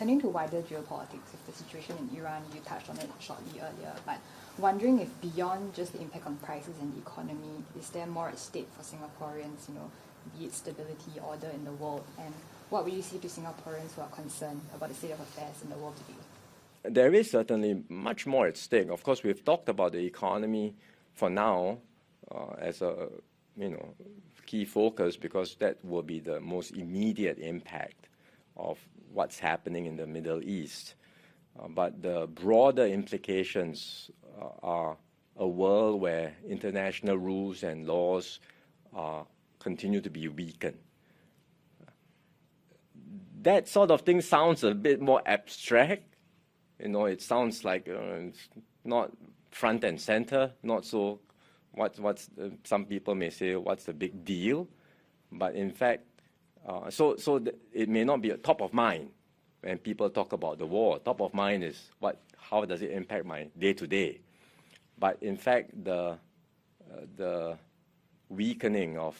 turning to wider geopolitics, with the situation in Iran, you touched on it shortly earlier, but wondering if beyond just the impact on prices and the economy, is there more at stake for Singaporeans, be it stability, order in the world, and what will you say to Singaporeans who are concerned about the state of affairs in the world today? There is certainly much more at stake. Of course, we've talked about the economy for now as a key focus because that will be the most immediate impact of what's happening in the Middle East. But the broader implications are a world where international rules and laws continue to be weakened. That sort of thing sounds a bit more abstract. It sounds like it's not front and center, not so. Some people may say, what's the big deal? But in fact, it may not be a top of mind when people talk about the war. Top of mind is how does it impact my day-to-day? But in fact, the weakening of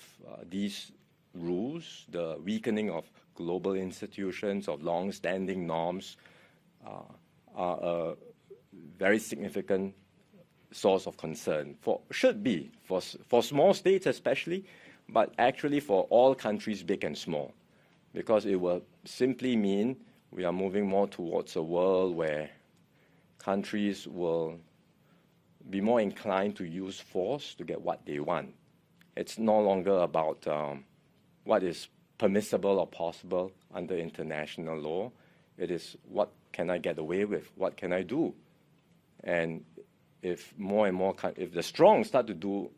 these rules, the weakening of global institutions, of long-standing norms, are a very significant source of concern should be for small states especially, but actually for all countries big and small, because it will simply mean we are moving more towards a world where countries will be more inclined to use force to get what they want. It's no longer about what is permissible or possible under international law. It is what can I get away with? What can I do? And if more and more, if the strong start to do,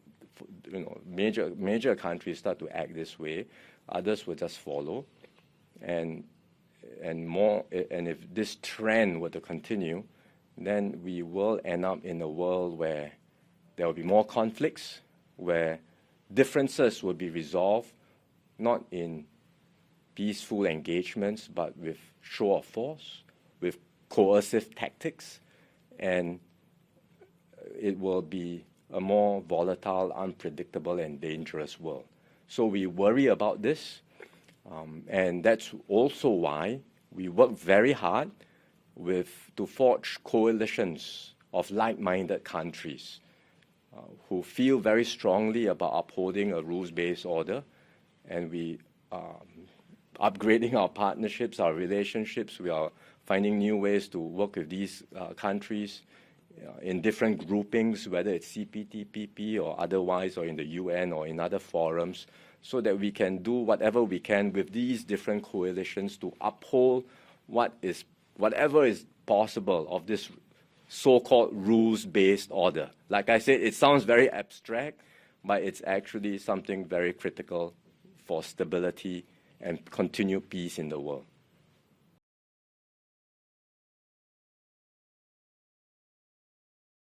major countries start to act this way, others will just follow, and if this trend were to continue, then we will end up in a world where there will be more conflicts, where differences will be resolved not in peaceful engagements, but with show of force, with coercive tactics, and it will be a more volatile, unpredictable, and dangerous world. So we worry about this, and that's also why we work very hard to forge coalitions of like-minded countries who feel very strongly about upholding a rules-based order, and we are upgrading our partnerships, our relationships. We are finding new ways to work with these countries in different groupings, whether it's CPTPP or otherwise, or in the UN or in other forums, so that we can do whatever we can with these different coalitions to uphold whatever is possible of this so-called rules-based order. Like I said, it sounds very abstract, but it's actually something very critical for stability and continued peace in the world.